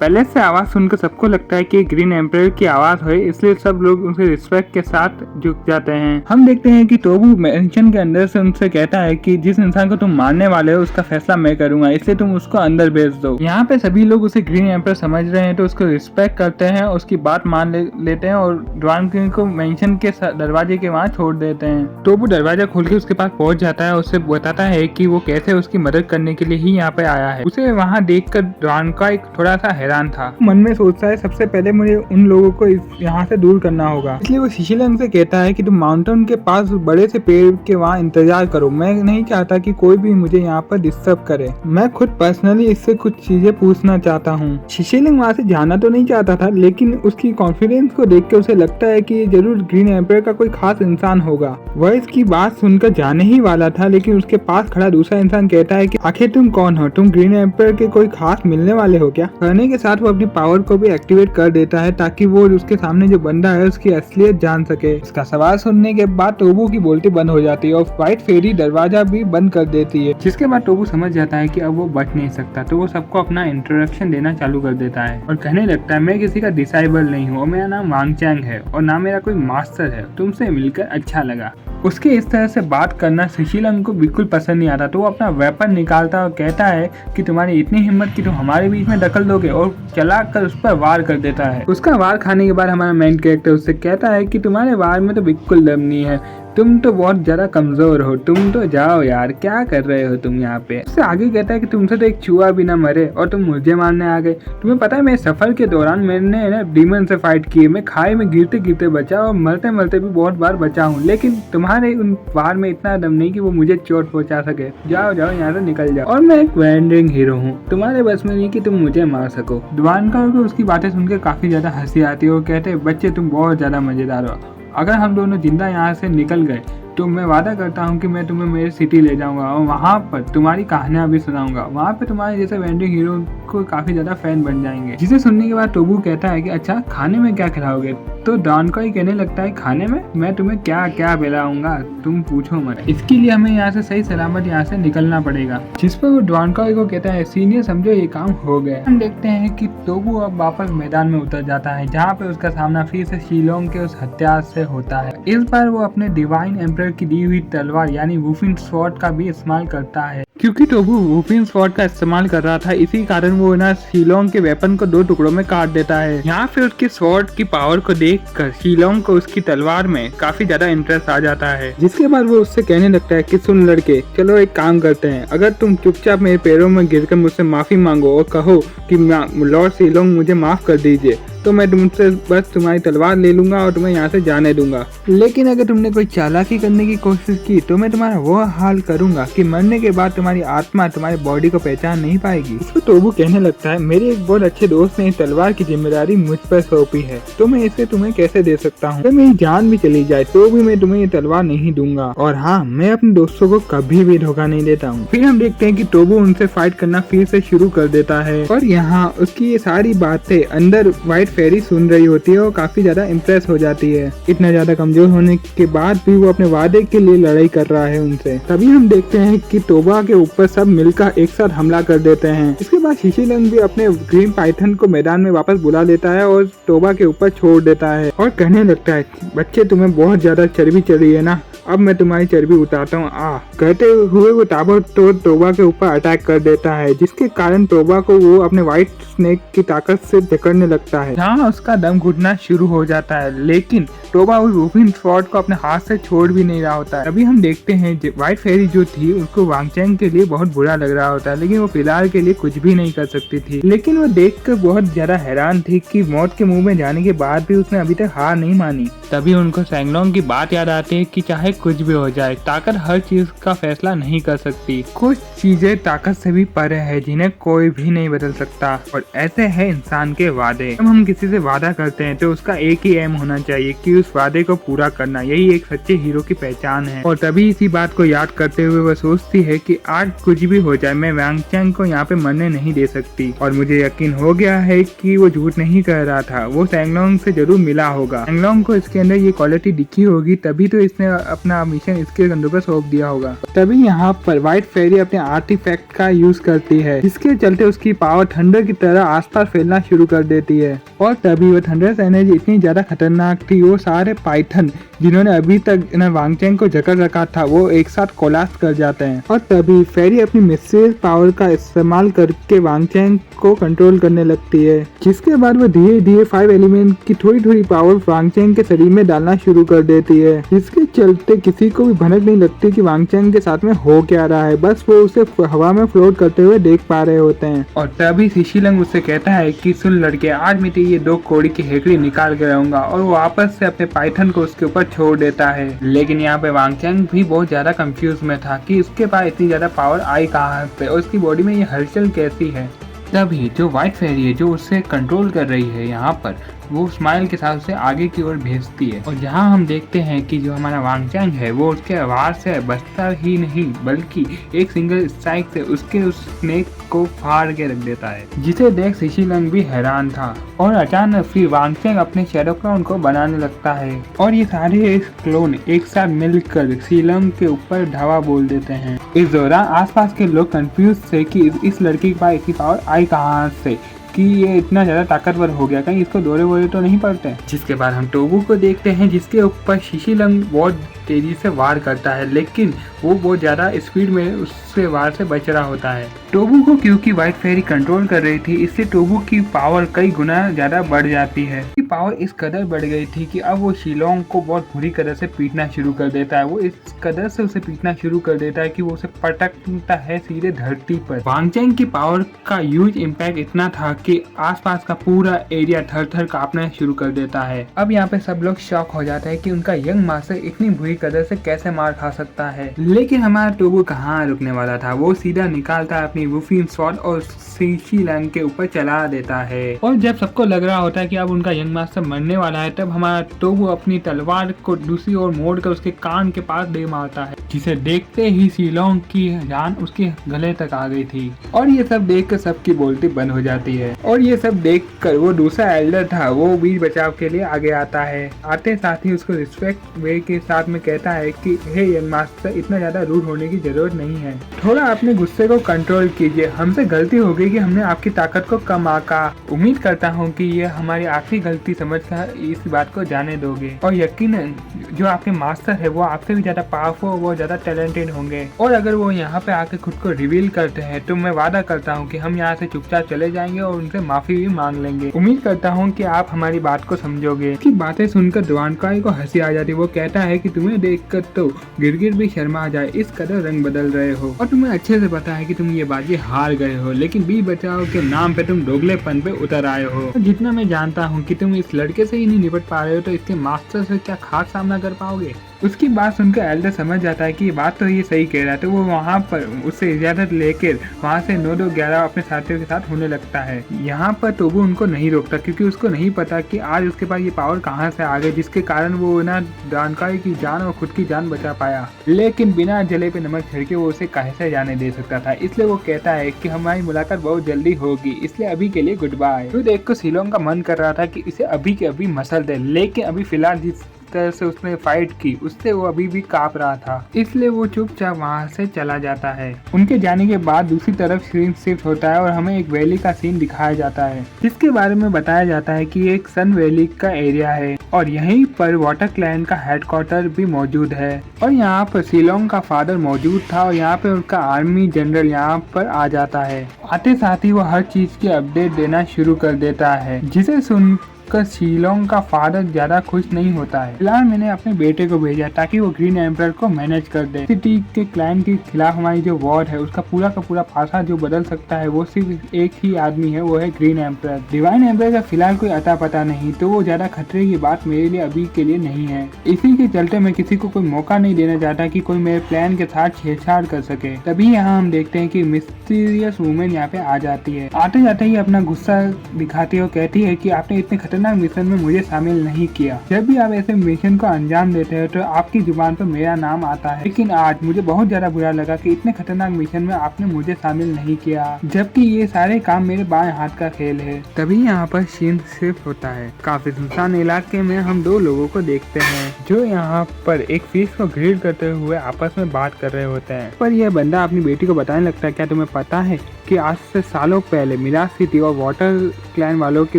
पहले से आवाज सुनकर सबको लगता है कि ग्रीन एम्पायर की आवाज है, इसलिए सब लोग उनसे रिस्पेक्ट के साथ झुक जाते हैं। हम देखते हैं कि टोबू मैंशन के अंदर से उनसे कहता है कि जिस इंसान को तुम मारने वाले हो उसका फैसला मैं करूंगा, इसलिए तुम उसको अंदर भेज दो। यहाँ पे सभी लोग उसे ग्रीन एम्पायर समझ रहे हैं तो उसको रिस्पेक्ट करते हैं, उसकी बात मान लेते हैं और डवान किंग को मैंशन के दरवाजे के वहाँ छोड़ देते हैं। टोबू दरवाजा खोल के उसके पास पहुंच जाता है, उससे बताता है कि वो कैसे उसकी मदद करने के लिए ही यहाँ पे आया है। उसे वहाँ देखकर डवान का एक थोड़ा सा हैरान था। मन में सोचता है सबसे पहले मुझे उन लोगों को यहाँ से दूर करना होगा, इसलिए वो शिशिलन से कहता है कि तुम माउंटेन के पास बड़े से पेड़ के वहाँ इंतजार करो। मैं नहीं चाहता कि कोई भी मुझे यहाँ पर डिस्टर्ब करे। मैं खुद पर्सनली इससे कुछ चीजें पूछना चाहता हूँ। शिशिलन वहाँ से जाना तो नहीं चाहता था, लेकिन उसकी कॉन्फिडेंस को देख के उसे लगता है कि ये जरूर ग्रीन एम्पायर का कोई खास इंसान होगा। वह इसकी बात सुनकर जाने ही वाला था, लेकिन उसके पास खड़ा दूसरा इंसान कहता है कि आखिर तुम कौन हो? तुम ग्रीन एम्पायर के कोई खास मिलने वाले हो क्या? कहने के साथ वो अपनी पावर को भी एक्टिवेट कर देता है ताकि वो उसके सामने जो बंदा है उसकी असलियत जान सके। इसका सवाल सुनने के बाद टोबू की बोलती बंद हो जाती है और व्हाइट फेरी दरवाजा भी बंद कर देती है, जिसके बाद टोबू समझ जाता है कि अब वो बच नहीं सकता, तो वो सबको अपना इंट्रोडक्शन देना चालू कर देता है और कहने लगता है मैं किसी का डिसाइबल नहीं हूँ, मेरा नाम वांगचैंग है और ना मेरा कोई मास्टर है, तुमसे मिलकर अच्छा लगा। उसके इस तरह से बात करना शिशिलन को बिल्कुल पसंद नहीं आता, तो वो अपना वेपन निकालता और कहता है कि तुम्हारी इतनी हिम्मत कि तुम हमारे बीच में दखल दोगे, और चला कर उस पर वार कर देता है। उसका वार खाने के बाद हमारा मेन कैरेक्टर उससे कहता है कि तुम्हारे वार में तो बिल्कुल दम नहीं है, तुम तो बहुत ज्यादा कमजोर हो, तुम तो जाओ यार, क्या कर रहे हो तुम यहाँ पे। उससे आगे कहता है कि तुमसे तो एक चूहा भी ना मरे और तुम मुझे मारने आ गए। तुम्हें पता है मेरे सफर के दौरान मैंने ना डीमन से फाइट की है, मैं खाई में गिरते गिरते बचा और मरते मरते भी बहुत बार बचा हूँ, लेकिन तुम्हारे उन वार में इतना दम नहीं कि वो मुझे चोट पहुंचा सके। जाओ जाओ यहाँ से निकल जाओ, और मैं एक वैंडरिंग हीरो हूँ, तुम्हारे बस में नहीं कि तुम मुझे मार सको। द्वानका को उसकी बातें सुनकर काफी ज्यादा हंसी आती है और कहते हैं बच्चे तुम बहुत ज्यादा मजेदार हो, अगर हम दोनों जिंदा यहाँ से निकल गए तो मैं वादा करता हूँ कि मैं तुम्हें मेरे सिटी ले जाऊंगा और वहाँ पर तुम्हारी कहानियां भी सुनाऊंगा। वहाँ पे तुम्हारे जैसे वेंडिंग हीरो को काफी ज्यादा फैन बन जाएंगे। जिसे सुनने के बाद टोबू कहता है कि अच्छा खाने में क्या खिलाओगे? तो डॉनका ही कहने लगता है खाने में मैं तुम्हें क्या क्या पिलाऊंगा, तुम पूछो मत। इसके लिए हमें यहाँ से सही सलामत यहाँ से निकलना पड़ेगा। जिस पर वो डॉनका को कहता है सीनियर समझो ये काम हो गया। हम देखते हैं कि टोबू अब वापस मैदान में उतर जाता है, जहाँ पे उसका सामना फिर से शिलोंग के उस हत्या से होता है। इस बार वो अपने डिवाइन एम्परर की दी हुई तलवार यानी वुफिन स्वॉर्ड का भी इस्तेमाल करता है। क्योंकि टोबू वुफिन स्वॉर्ड का इस्तेमाल कर रहा था, इसी कारण वो ना शिलोंग के वेपन को 2 टुकड़ों में काट देता है। यहाँ फिर उसके स्वॉर्ड की पावर को देखकर शिलोंग को उसकी तलवार में काफी ज्यादा इंटरेस्ट आ जाता है, जिसके बाद वो उससे कहने लगता है कि सुन लड़के, चलो एक काम करते हैं, अगर तुम चुपचाप मेरे पैरों में गिरकर मुझसे माफी मांगो और कहो कि लॉर्ड शिलोंग मुझे माफ कर दीजिए, तो मैं तुमसे बस तुम्हारी तलवार ले लूंगा और तुम्हें यहाँ से जाने दूंगा। लेकिन अगर तुमने कोई चालाकी करने की कोशिश की तो मैं तुम्हारा वो हाल करूंगा कि मरने के बाद तुम्हारी आत्मा तुम्हारी बॉडी को पहचान नहीं पाएगी। इसको टोबू कहने लगता है मेरे एक बहुत अच्छे दोस्त ने इस तलवार की जिम्मेदारी मुझ पर सौंपी है, तो मैं इसे तुम्हें कैसे दे सकता हूँ? अगर मेरी जान भी चली जाए तो भी मैं तुम्हें ये तलवार नहीं दूंगा, और हाँ मैं अपने दोस्तों को कभी भी धोखा नहीं देता हूँ। फिर हम देखते हैं कि टोबू उनसे फाइट करना फिर से शुरू कर देता है, और यहाँ उसकी ये सारी बातें अंदर व्हाइट फेरी सुन रही होती है और काफी ज्यादा इम्प्रेस हो जाती है। इतना ज्यादा कमजोर होने के बाद भी वो अपने वादे के लिए लड़ाई कर रहा है उनसे। तभी हम देखते हैं कि टोबा के ऊपर सब मिलकर एक साथ हमला कर देते हैं। इसके बाद शिशिलन भी अपने ग्रीन पाइथन को मैदान में वापस बुला लेता है और टोबा के ऊपर छोड़ देता है और कहने लगता है बच्चे तुम्हें बहुत ज्यादा चर्बी चढ़ी है ना, अब मैं तुम्हारी चर्बी उतारता हूँ आ। कहते हुए वो ताबड़तोड़ टोबा के ऊपर अटैक कर देता है, जिसके कारण टोबा को वो अपने व्हाइट स्नेक की ताकत से जकड़ने लगता है, जहाँ उसका दम घुटना शुरू हो जाता है। लेकिन टोबा उस वुफिन स्वॉर्ड को अपने हाथ से छोड़ भी नहीं रहा होता है। अभी हम देखते हैं व्हाइट फेरी जो थी उसको वांगचैंग के लिए बहुत बुरा लग रहा होता है, लेकिन वो फिलहाल के लिए कुछ भी नहीं कर सकती थी। लेकिन वो देखकर बहुत ज्यादा हैरान थी कि मौत के मुंह में जाने के बाद भी उसने अभी तक हार नहीं मानी। तभी उनको सैंगलोंग की बात याद आती है कि चाहे कुछ भी हो जाए, ताकत हर चीज का फैसला नहीं कर सकती। कुछ चीजें ताकत से भी परे है जिन्हें कोई भी नहीं बदल सकता, और ऐसे है इंसान के वादे। जब हम किसी से वादा करते हैं तो उसका एक ही एम होना चाहिए कि उस वादे को पूरा करना। यही एक सच्चे हीरो की पहचान है। और तभी इसी बात को याद करते हुए वह सोचती है कि आज कुछ भी हो जाए मैं वांग चैंग को यहाँ पे मरने नहीं दे सकती। और मुझे यकीन हो गया है कि वो झूठ नहीं कह रहा था, वो सैंगलोंग से जरूर मिला होगा। सैंगलोंग को इसके अंदर ये क्वालिटी दिखी होगी, तभी तो इसने अपना मिशन इसके कंधों पर सौंप दिया होगा। तभी यहाँ पर व्हाइट फेरी अपने आर्टिफैक्ट का यूज करती है, जिसके चलते उसकी पावर थंडर की तरह आसपास फैलना शुरू कर देती है। और तभी वो थंडर एनर्जी इतनी ज्यादा खतरनाक थी, वो सारे पाइथन जिन्होंने अभी तक वांग चैंग को जकड़ रखा था वो एक साथ कोलाप्स कर जाते हैं। और तभी फेरी अपनी मिसाइल पावर का इस्तेमाल करके वांग चैंग को कंट्रोल करने लगती है, जिसके बाद वो धीरे धीरे 5 एलिमेंट की थोड़ी थोड़ी पावर वांग चैंग के शरीर में डालना शुरू कर देती है, जिसके चलते किसी को भी भनक नहीं लगती कि वांग चैंग के साथ में हो क्या रहा है। बस वो उसे हवा में फ्लोट करते हुए देख पा रहे होते हैं। और तभी शिशिलंग उससे कहता है कि सुन लड़के, आज मैं ये 2 कोड़ी की हेकड़ी निकाल के रहूंगा। और वो वापस से अपने पाइथन को उसके ऊपर छोड़ देता है। लेकिन यहाँ पे वांग चैंग भी बहुत ज्यादा कंफ्यूज में था कि उसके पास इतनी ज्यादा पावर आई कहाँ से और उसकी बॉडी में ये हलचल कैसी है। तभी जो व्हाइट फेरी है जो उससे कंट्रोल कर रही है यहाँ पर, वो स्माइल के साथ उसे आगे की ओर भेजती है। और जहाँ हम देखते हैं कि जो हमारा वांग चैंग है वो उसके वार से बचता ही नहीं बल्कि एक सिंगल स्ट्राइक से उसके उस स्नेक को फाड़ के रख देता है, जिसे देख शिशिलंग भी हैरान था। और अचानक फिर वांग चैंग अपने शैडो क्लोन को बनाने लगता है और ये सारे क्लोन एक साथ मिलकर शिशिलंग के ऊपर धावा बोल देते हैं। इस दौरान आसपास के लोग कंफ्यूज थे कि इस लड़की के पास इतनी पावर आई कहाँ से कि ये इतना ज्यादा ताकतवर हो गया, कहीं इसको दौरे वोरे तो नहीं पड़ते। जिसके बाद हम टोबू को देखते हैं जिसके ऊपर शिशिलंग बहुत तेजी से वार करता है, लेकिन वो बहुत ज्यादा स्पीड में उससे वार से बच रहा होता है। टोबू को क्योंकि व्हाइट फेरी कंट्रोल कर रही थी, इससे टोबू की पावर कई गुना ज्यादा बढ़ जाती है। पावर इस कदर बढ़ गई थी कि अब वो शिलोंग को बहुत बुरी कदर से पीटना शुरू कर देता है। वो इस कदर से उसे पीटना शुरू कर देता है कि वो उसे पटकता है सीधे धरती पर। वांग चैंग की पावर का ह्यूज इम्पैक्ट इतना था कि आसपास का पूरा एरिया थर थर कांपना शुरू कर देता है। अब यहाँ पे सब लोग शॉक हो जाते हैं कि उनका यंग मास्टर इतनी बुरी कदर से कैसे मार खा सकता है। लेकिन हमारा टोबू कहाँ रुकने वाला था, वो सीधा निकालता है अपनी वुफिन स्वॉर्ड और शिशिलंग के ऊपर चला देता है। और जब सबको लग रहा होता है कि अब उनका यंग मास्टर मरने वाला है, तब हमारा टोबू अपनी तलवार को दूसरी ओर मोड़कर उसके कान के पास दे मारता है, जिसे देखते ही शिलोंग की जान उसके गले तक आ गई थी। और ये सब देख कर सबकी बोलती बंद हो जाती है। और ये सब देख कर वो दूसरा एल्डर था, वो बीच बचाव के लिए आगे आता है। आते साथ ही उसको रिस्पेक्ट वे के साथ में कहता है कि हे यंग मास्टर, इतना ज्यादा रूड होने की जरूरत नहीं है, थोड़ा अपने गुस्से को कंट्रोल कीजिए। हमसे गलती हो गई कि हमने आपकी ताकत को कम आंका। उम्मीद करता हूँ कि ये हमारी आखिरी गलती समझकर इस बात को जाने दोगे। और यकीनन जो आपके मास्टर है वो आपसे भी ज्यादा पावरफुल, वो ज्यादा टैलेंटेड होंगे। और अगर वो यहाँ पे आके खुद को रिवील करते हैं तो मैं वादा करता हूँ कि हम यहाँ से चुपचाप चले जाएंगे और उनसे माफी भी मांग लेंगे। उम्मीद करता हूँ कि आप हमारी बात को समझोगे। इसकी बातें सुनकर द्वानकाई को हंसी आ जाती। वो कहता है कि तुम्हें देखकर तो गिरगिट भी शर्मा जाए, इस कदर रंग बदल रहे हो। और तुम्हें अच्छे से पता है कि तुम ये बाजी हार गए हो, लेकिन बीच बचाव के नाम पे तुम दोगलेपन पे उतर आए हो। और जितना मैं जानता हूँ कि तुम इस लड़के से ही नहीं निपट पा रहे हो, तो इसके मास्टर से क्या खास सामना कर पाओगे। उसकी बात सुनकर एल्डर समझ जाता है कि ये बात तो ये सही कह रहा है, तो वो वहाँ पर उससे इजाजत लेकर वहाँ से 9-2-11 अपने साथियों के साथ होने लगता है। यहाँ पर टोबू उनको नहीं रोकता क्योंकि उसको नहीं पता कि आज उसके पास ये पावर कहाँ से आ गई, जिसके कारण वो ना द्वानकाई की जान और खुद की जान बचा पाया। लेकिन बिना जले पे नमक छिड़के वो उसे कैसे जाने दे सकता था। इसलिए वो कहता है कि हमारी मुलाकात बहुत जल्दी होगी, इसलिए अभी के लिए गुड बाय। तो देख कर शिलोंग का मन कर रहा था कि इसे अभी के अभी मसल दे, लेकिन अभी फिलहाल जिस तरह से उसने फाइट की उससे वो अभी भी कांप रहा था, इसलिए वो चुपचाप वहाँ से चला जाता है। उनके जाने के बाद दूसरी तरफ सीन शिफ्ट होता है और हमें एक वैली का सीन दिखाया जाता है, जिसके बारे में बताया जाता है कि एक सन वैली का एरिया है और यहीं पर वाटर क्लैन का हेडक्वार्टर भी मौजूद है। और यहाँ पर शिलोंग का फादर मौजूद था और यहाँ पे उनका आर्मी जनरल यहाँ पर आ जाता है। आते साथ ही वो हर चीज की अपडेट देना शुरू कर देता है, जिसे सुन देखकर शीलोंग का फादर ज्यादा खुश नहीं होता है। फिलहाल मैंने अपने बेटे को भेजा ताकि वो ग्रीन एम्परर को मैनेज कर दे। सिटी के क्लैन के खिलाफ हमारी जो वॉर है उसका पूरा का पूरा पासा जो बदल सकता है वो सिर्फ एक ही आदमी है, वो है ग्रीन एम्परर। डिवाइन एम्परर का फिलहाल कोई अता पता नहीं, तो वो ज्यादा खतरे की बात मेरे लिए अभी के लिए नहीं है। इसी के चलते मैं किसी को कोई मौका नहीं देना चाहता कि कोई मेरे प्लान के साथ छेड़छाड़ कर सके। तभी यहाँ हम देखते हैं कि मिस्टीरियस वुमेन यहाँ पे आ जाती है। आते जाते ही अपना गुस्सा दिखाती है और कहती है कि आपने इतने खतरनाक मिशन में मुझे शामिल नहीं किया। जब भी आप ऐसे मिशन को अंजाम देते हैं तो आपकी जुबान पर मेरा नाम आता है, लेकिन आज मुझे बहुत ज्यादा बुरा लगा कि इतने खतरनाक मिशन में आपने मुझे शामिल नहीं किया, जबकि ये सारे काम मेरे बाएं हाथ का खेल है। तभी यहाँ पर सीन शिफ्ट होता है। काफी सुनसान इलाके में हम दो लोगों को देखते हैं जो यहाँ पर एक फिश को ग्रिल करते हुए आपस में बात कर रहे होते हैं। पर यह बंदा अपनी बेटी को बताने लगता है, क्या तुम्हें पता है कि आज से सालों पहले मिराज सिटी और वाटर क्लैन वालों के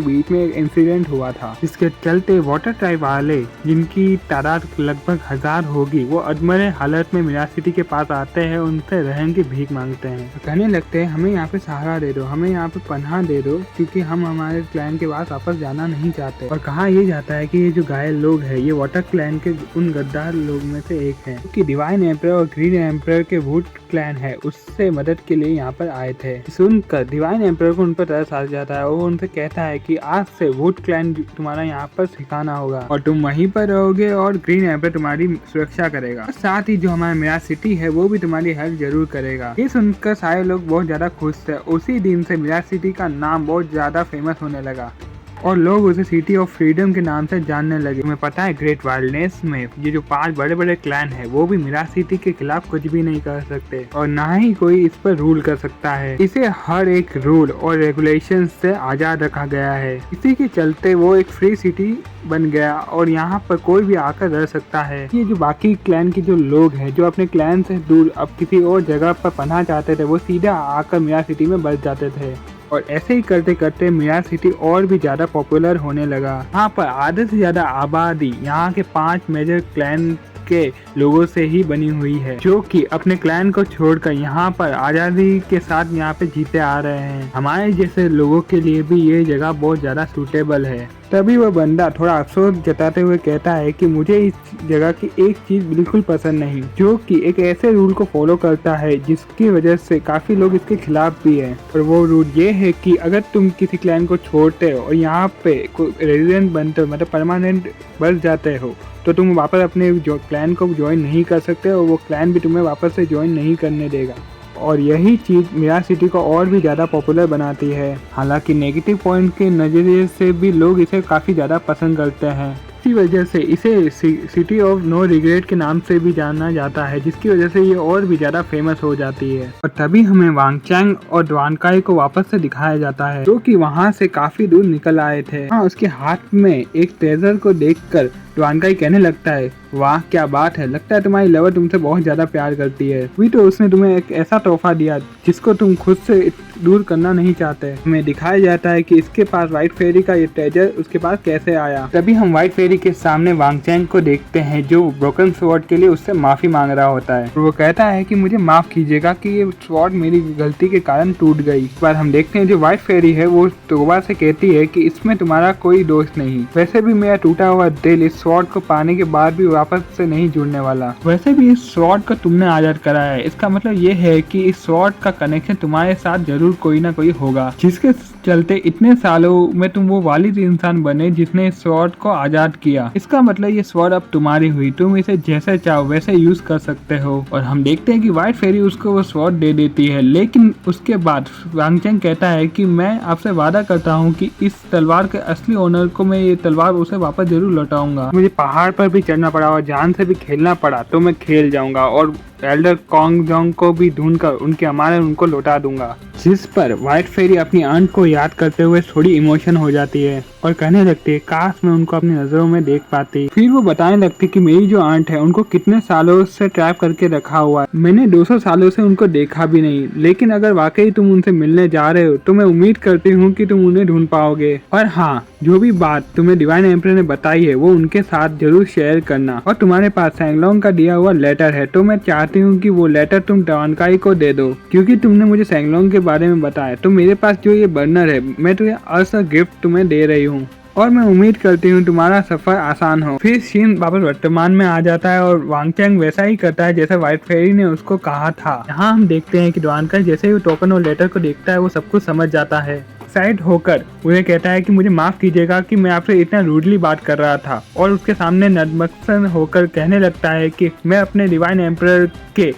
बीच में एक इंसिडेंट हुआ था, जिसके चलते वाटर ट्राइब वाले, जिनकी तादाद लगभग 1000 होगी, वो अधमरे हालत में मिराज सिटी के पास आते हैं, उनसे रहने की भीख मांगते हैं। तो कहने लगते हैं हमें यहाँ पे सहारा दे दो, हमें यहाँ पे पनाह दे दो, क्योंकि हम हमारे क्लैन के पास वापस जाना नहीं चाहते। और कहा यह जाता है कि ये जो घायल लोग हैं ये वाटर क्लैन के उन गद्दार लोग में से एक है, क्योंकि डिवाइन एम्परर और ग्रीन एम्परर के वुड क्लैन है उससे मदद के लिए यहाँ पर आए थे। सुनकर डिवाइन एम्परर को उन पर तरस आ जाता है और वो उनसे कहता है कि आज से वुड क्लैन तुम्हारा यहाँ पर ठिकाना होगा और तुम वहीं पर रहोगे और ग्रीन एम्परर तुम्हारी सुरक्षा करेगा, साथ ही जो हमारा मिराज सिटी है वो भी तुम्हारी हेल्प जरूर करेगा। ये सुनकर सारे लोग बहुत ज्यादा खुश थे। उसी दिन से मिराज सिटी का नाम बहुत ज्यादा फेमस होने लगा और लोग उसे सिटी ऑफ फ्रीडम के नाम से जानने लगे। तुम्हें पता है ग्रेट वाइल्डनेस में ये जो 5 बड़े बड़े क्लैन है वो भी मिराज सिटी के खिलाफ कुछ भी नहीं कर सकते और ना ही कोई इस पर रूल कर सकता है। इसे हर एक रूल और रेगुलेशन से आजाद रखा गया है। इसी के चलते वो एक फ्री सिटी बन गया और यहाँ पर कोई भी आकर रह सकता है। ये जो बाकी क्लैन के जो लोग हैं जो अपने क्लैन से दूर अब किसी और जगह पर पनाह चाहते थे, वो सीधा आकर मिराज सिटी में बस जाते थे और ऐसे ही करते करते मिराज सिटी और भी ज्यादा पॉपुलर होने लगा। यहाँ पर आधे से ज्यादा आबादी यहाँ के 5 मेजर क्लैन के लोगों से ही बनी हुई है, जो कि अपने क्लैन को छोड़कर यहाँ पर आजादी के साथ यहाँ पे जीते आ रहे हैं। हमारे जैसे लोगों के लिए भी ये जगह बहुत ज्यादा सूटेबल है। तभी वह बंदा थोड़ा अफसोस जताते हुए कहता है कि मुझे इस जगह की एक चीज बिल्कुल पसंद नहीं, जो कि एक ऐसे रूल को फॉलो करता है जिसकी वजह से काफी लोग इसके खिलाफ भी हैं। और वो रूल ये है कि अगर तुम किसी क्लैन को छोड़ते हो और यहाँ पे रेजिडेंट बनते हो, मतलब परमानेंट बस जाते हो, तो तुम वापस अपने जो क्लैन को ज्वाइन नहीं कर सकते और वो क्लैन भी तुम्हें वापस से ज्वाइन नहीं करने देगा। और यही चीज मिराज सिटी को और भी ज्यादा पॉपुलर बनाती है। हालांकि नेगेटिव पॉइंट के नजरिए से भी लोग इसे काफी ज्यादा पसंद करते हैं। इसी वजह से इसे सिटी ऑफ नो रिग्रेट के नाम से भी जाना जाता है, जिसकी वजह से ये और भी ज्यादा फेमस हो जाती है। और तभी हमें वांगचैंग और ड्वानकाई को वापस से दिखाया जाता है, जो कि वहां से काफी दूर निकल आए थे। हाँ, उसके हाथ में एक ट्रेजर को देखकर ड्वानकाई कहने लगता है, वाह क्या बात है, लगता है तुम्हारी लवर तुमसे बहुत ज्यादा प्यार करती है। वही तो उसने तुम्हें एक ऐसा तोहफा दिया जिसको तुम खुद से दूर करना नहीं चाहते। हमें दिखाया जाता है कि इसके पास व्हाइट फेरी का ये ट्रेजर उसके पास कैसे आया। तभी हम व्हाइट फेरी के सामने वांगचैंग को देखते हैं जो ब्रोकन स्वॉर्ड के लिए उससे माफी मांग रहा होता है। और वो कहता है कि मुझे माफ कीजिएगा कि ये स्वॉर्ड मेरी गलती के कारण टूट गई। इस बार हम देखते हैं जो व्हाइट फेरी है वो तोबा से कहती है कि इसमें तुम्हारा कोई दोष नहीं, वैसे भी मेरा टूटा हुआ दिल इस स्वॉर्ड को पाने के बाद भी वापस से नहीं जुड़ने वाला। वैसे भी इस स्वॉर्ड को तुमने आजाद करा है, इसका मतलब ये है कि इस स्वॉर्ड का कनेक्शन तुम्हारे साथ जरूर कोई ना कोई होगा, जिसके चलते इतने सालों में तुम वो वालिद इंसान बने जिसने इस स्वॉर्ड को आजाद किया। इसका मतलब ये स्वॉर्ड अब तुम्हारी हुई, तुम इसे जैसे चाहो वैसे यूज कर सकते हो। और हम देखते हैं कि व्हाइट फेरी उसको वो स्वॉर्ड दे देती है, लेकिन उसके बाद वांगचैंग कहता है कि मैं आपसे वादा करता हूँ कि इस तलवार के असली ओनर को मैं ये तलवार उसे वापस जरूर लौटाऊंगा। मुझे पहाड़ पर भी चढ़ना पड़ा और जान से भी खेलना पड़ा तो मैं खेल जाऊंगा और एल्डर कॉन्गजोंग को भी ढूंढकर उनके अमानत उनको लौटा दूंगा। जिस पर व्हाइट फेरी अपनी आंट को याद करते हुए थोड़ी इमोशन हो जाती है और कहने लगती है काश मैं उनको अपनी नजरों में देख पाती। फिर वो बताने लगती कि मेरी जो आंट है उनको कितने सालों से ट्रैप करके रखा हुआ है, मैंने 200 सालों से उनको देखा भी नहीं, लेकिन अगर वाकई तुम उनसे मिलने जा रहे हो तो मैं उम्मीद करती हूँ कि तुम उन्हें ढूंढ पाओगे। और हाँ, जो भी बात तुम्हें डिवाइन एम्परर ने बताई है वो उनके साथ जरूर शेयर करना। और तुम्हारे पास सैंगलोंग का दिया हुआ लेटर है तो मैं चाहती हूँ कि वो लेटर तुम ड्वानकाई को दे दो, क्योंकि तुमने मुझे सैंगलोंग के बारे में बताया। तो मेरे पास जो ये बर्नर है मैं तुम्हें एज अ गिफ्ट तुम्हें दे रही हूँ। और मैं उम्मीद करती हूँ तुम्हारा सफर आसान हो। फिर शीन वापस वर्तमान में आ जाता है और वांग चैंग वैसा ही करता है जैसा व्हाइट फेरी ने उसको कहा था। यहाँ हम देखते हैं कि ड्वानकाई जैसे ही वो टोकन और लेटर को देखता है वो सब कुछ समझ जाता है। एक्साइट होकर उन्हें कहता है कि मुझे माफ कीजिएगा कि मैं आपसे इतना रूडली बात कर रहा था, और उसके सामने नतमस्तक होकर कहने लगता है कि मैं अपने डिवाइन एम्परर के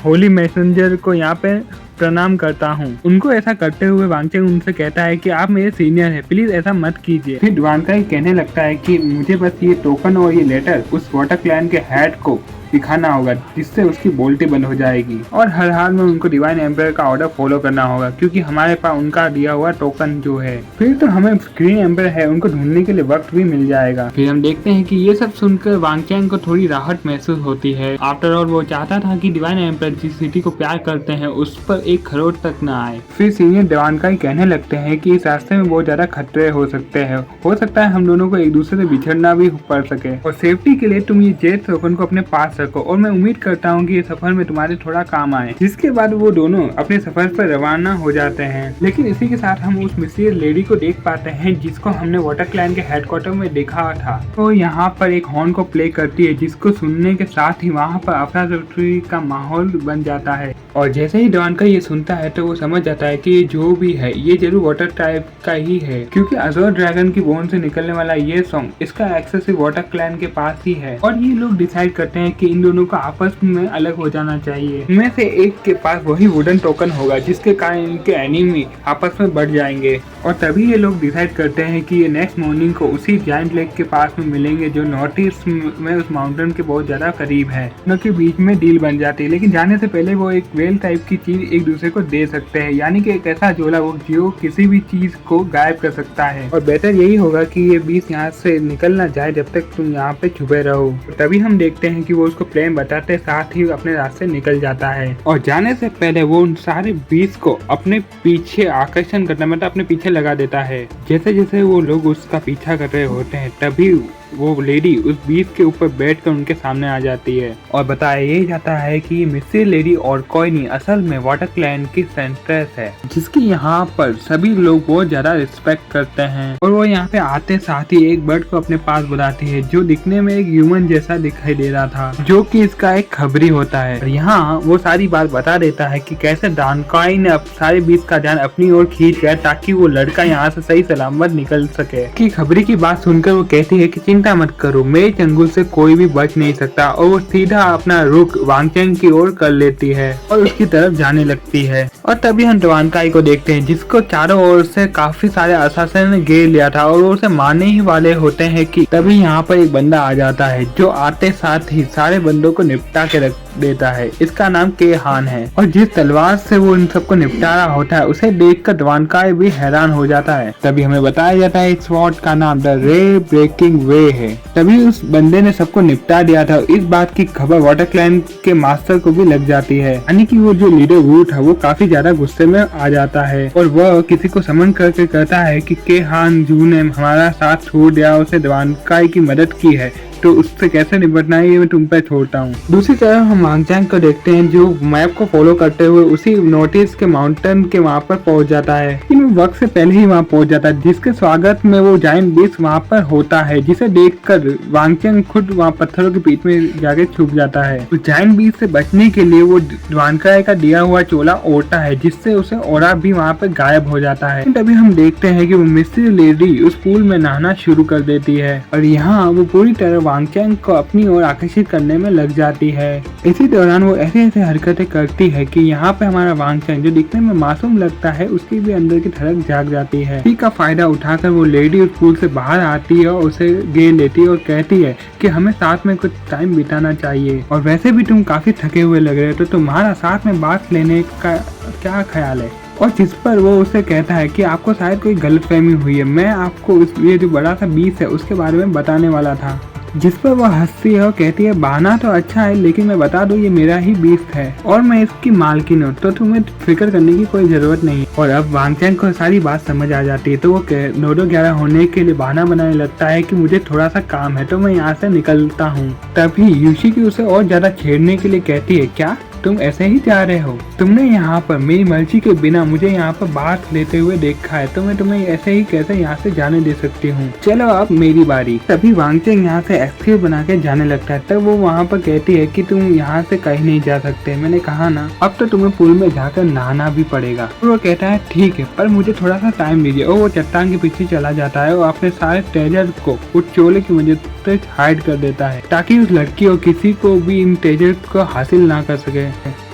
होली मैसेंजर को यहाँ पे प्रणाम करता हूँ। उनको ऐसा करते हुए वांग चैंग उनसे कहता है कि आप मेरे सीनियर हैं, प्लीज ऐसा मत कीजिए। फिर ड्वानकाई कहने लगता है कि मुझे बस ये टोकन और ये लेटर उस वाटर क्लैन के हेड को दिखाना होगा, जिससे उसकी बोलती बंद हो जाएगी, और हर हाल में उनको डिवाइन एम्पायर का ऑर्डर फॉलो करना होगा, क्योंकि हमारे पास उनका दिया हुआ टोकन जो है। फिर तो हमें ग्रीन एम्पायर है उनको ढूंढने के लिए वक्त भी मिल जाएगा। फिर हम देखते हैं कि ये सब सुनकर वांग चैंग को थोड़ी राहत महसूस होती है। आफ्टर ऑल वो चाहता था कि डिवाइन एम्पायर जिस सिटी को प्यार करते हैं उस पर एक खरोट तक न आए। फिर सीनियर ड्वानकाई कहने लगते हैं कि इस रास्ते में बहुत ज्यादा खतरे हो सकते हैं, हो सकता है हम दोनों को एक दूसरे से बिछड़ना भी पड़ सके, और सेफ्टी के लिए तुम ये जेट टोकन को अपने पास रखो, और मैं उम्मीद करता हूँ कि ये सफर में तुम्हारे थोड़ा काम आए। जिसके बाद वो दोनों अपने सफर पर रवाना हो जाते हैं। लेकिन इसी के साथ हम उस मिस्टीरियस लेडी को देख पाते हैं जिसको हमने वाटर क्लैन के हेडक्वार्टर में देखा था। तो यहाँ पर एक हॉर्न को प्ले करती है, जिसको सुनने के साथ ही वहाँ पर अफरा तफरी का माहौल बन जाता है। और जैसे ही ड्वानकाई ये सुनता है तो वो समझ जाता है कि ये जो भी है ये जरूर वाटर टाइप का ही है, क्योंकि अजोर ड्रैगन की बोन से निकलने वाला ये सॉन्ग इसका एक्सेस वाटर क्लैन के पास ही है। और ये लोग डिसाइड करते हैं कि इन दोनों को आपस में अलग हो जाना चाहिए। इनमें से एक के पास वही वुडन टोकन होगा जिसके कारण इनके एनिमी आपस में बढ़ जाएंगे, और तभी ये लोग डिसाइड करते हैं कि ये नेक्स्ट मॉर्निंग को उसी जायंट लेक के पास में मिलेंगे जो नॉर्थ ईस्ट में उस माउंटेन के बहुत ज्यादा करीब है। उनके बीच में डील बन जाती है, लेकिन जाने से पहले वो एक वेल टाइप की चीज एक दूसरे को दे सकते हैं, यानी कि एक ऐसा झोला वो जो किसी भी चीज को गायब कर सकता है। और बेहतर यही होगा कि ये बीच यहाँ से निकल ना जाए जब तक तुम यहाँ पे छुपे रहो। तभी हम देखते हैं कि वो उसको प्लान बताते साथ ही अपने रास्ते निकल जाता है, और जाने से पहले वो उन सारे बीस को अपने पीछे आकर्षण करना मतलब अपने पीछे लगा देता है। जैसे जैसे वो लोग उसका पीछा कर रहे होते हैं तभी वो लेडी उस बीस के ऊपर बैठकर उनके सामने आ जाती है, और बताया यही जाता है कि मिस्सी लेडी और कोई नहीं असल में वाटर क्लैन की सेंट्रेस है, जिसकी यहाँ पर सभी लोग बहुत ज्यादा रिस्पेक्ट करते हैं। और वो यहाँ पे आते साथ ही एक बर्ड को अपने पास बुलाती है जो दिखने में एक ह्यूमन जैसा दिखाई दे रहा था, जो कि इसका एक खबरी होता है। और यहाँ वो सारी बात बता देता है कि कैसे ड्वानकाई ने अब सारे बीस का ध्यान अपनी ओर खींच गया ताकि वो लड़का यहाँ से सही सलामत निकल सके। कि खबरी की बात सुनकर वो कहती है कि चिंता मत करो, मेरे चंगुल से कोई भी बच नहीं सकता, और वो सीधा अपना रुख वांग चैंग की ओर कर लेती है और उसकी तरफ जाने लगती है। और तभी हम ड्वानकाई को देखते हैं जिसको चारों ओर से काफी सारे असासिन ने घेर लिया था और वो उसे मारने ही वाले होते हैं कि तभी यहाँ पर एक बंदा आ जाता है जो आते साथ ही सारे बंदों को निपटा के रख देता है। इसका नाम के हान है, और जिस तलवार से वो इन सबको निपटा रहा होता है उसे देखकर ड्वानकाई भी हैरान हो जाता है। तभी हमें बताया जाता है इस स्वॉर्ड का नाम द रे ब्रेकिंग वे है। तभी उस बंदे ने सबको निपटा दिया था। इस बात की खबर वाटर क्लैन के मास्टर को भी लग जाती है, यानी कि वो जो लीडर वू था वो काफी ज्यादा गुस्से में आ जाता है, और वह किसी को समन करके कहता है कि के हान जू ने हमारा साथ छोड़ दिया, उसे ड्वानकाई की मदद की है, तो उससे कैसे निपटना है ये मैं तुम पे छोड़ता हूँ। दूसरी तरफ हम वांग चैंग को देखते हैं जो मैप को फॉलो करते हुए उसी नोटिस के माउंटेन के वहाँ पर पहुँच जाता है, लेकिन वो वक्त से पहले ही वहाँ पहुँच जाता है, जिसके स्वागत में वो जायंट बीस्ट वहाँ पर होता है, जिसे देखकर वांग चैंग खुद वहाँ पत्थरों के बीच में जाके छुप जाता है। तो जायंट बीस्ट से बचने के लिए वो ड्वानकाई का दिया हुआ चोला ओढ़ता है, जिससे उसे ओढ़ा भी वहाँ पर गायब हो जाता है। तभी हम देखते हैं कि वो मिस्ट्री लेडी उस पूल में नहाना शुरू कर देती है, और यहाँ वो पूरी तरह वांग चैंग को अपनी ओर आकर्षित करने में लग जाती है। इसी दौरान वो ऐसी ऐसी हरकतें करती है कि यहाँ पे हमारा वांग चैंग जो दिखने में मासूम लगता है उसकी भी अंदर की धड़क जाग जाती है। इसी का फायदा उठाकर वो लेडी उस पूल से बाहर आती है और उसे घेर लेती है और कहती है कि हमें साथ में कुछ टाइम बिताना चाहिए, और वैसे भी तुम काफी थके हुए लग रहे हो तो तुम्हारा साथ में बात लेने का क्या ख्याल है। और जिस पर वो उसे कहता है कि आपको शायद कोई गलतफहमी हुई है, मैं आपको ये जो बड़ा सा बीस है उसके बारे में बताने वाला था। जिस पर वो हंसती है और कहती है बहाना तो अच्छा है, लेकिन मैं बता दूं ये मेरा ही बीस्ट है और मैं इसकी मालकिन हूँ, तो तुम्हें फिक्र करने की कोई जरूरत नहीं। और अब वांग चैंग को सारी बात समझ आ जाती है, तो वो 9:11 होने के लिए बहाना बनाने लगता है कि मुझे थोड़ा सा काम है तो मैं यहाँ से निकलता हूँ। तभी यूशी की उसे और ज्यादा छेड़ने के लिए कहती है क्या तुम ऐसे ही जा रहे हो? तुमने यहाँ पर मेरी मर्जी के बिना मुझे यहाँ पर बात लेते हुए देखा है, तो मैं तुम्हें ऐसे ही कैसे यहाँ से जाने दे सकती हूँ? चलो अब मेरी बारी। तभी वांगचेंग यहाँ से एक्सक्यूज बना के जाने लगता है। तब वो वहाँ पर कहती है कि तुम यहाँ से कहीं नहीं जा सकते, मैंने कहा ना, अब तो तुम्हें पूल में जाकर नहाना भी पड़ेगा। वो कहता है ठीक है, पर मुझे थोड़ा सा टाइम दीजिए। और वो चट्टान के पीछे चला जाता है और अपने सारे ट्रेजर को उस चोले की मदद से हाइड कर देता है, ताकि उस लड़की और किसी को भी इन ट्रेजर को हासिल ना कर सके।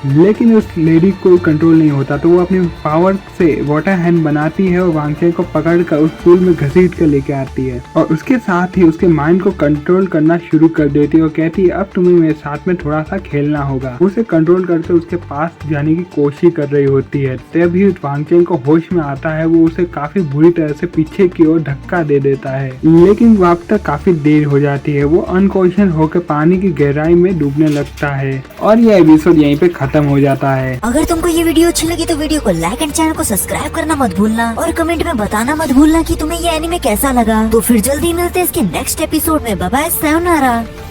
लेकिन उस लेडी को कंट्रोल नहीं होता, तो वो अपनी पावर से वाटर हैंड बनाती है और वांगचेंग को पकड़कर उस पूल में घसीट कर लेके आती है और उसके साथ ही उसके माइंड को कंट्रोल करना शुरू कर देती है और कहती है अब तुम्हें मेरे साथ में थोड़ा सा खेलना होगा। उसे कंट्रोल करके उसके पास जाने की कोशिश कर रही होती है। तभी वांगचेंग को होश में आता है, वो उसे काफी बुरी तरह से पीछे की ओर धक्का दे देता है, लेकिन वहाँ तक काफी देर हो जाती है। वो अनकॉन्शियस होकर पानी की गहराई में डूबने लगता है और यह एपिसोड यहीं पे खत्म हो जाता है। अगर तुमको ये वीडियो अच्छी लगी तो वीडियो को लाइक एंड चैनल को सब्सक्राइब करना मत भूलना और कमेंट में बताना मत भूलना कि तुम्हें ये एनीमे कैसा लगा। तो फिर जल्दी मिलते हैं इसके नेक्स्ट एपिसोड में। Bye bye, sayonara.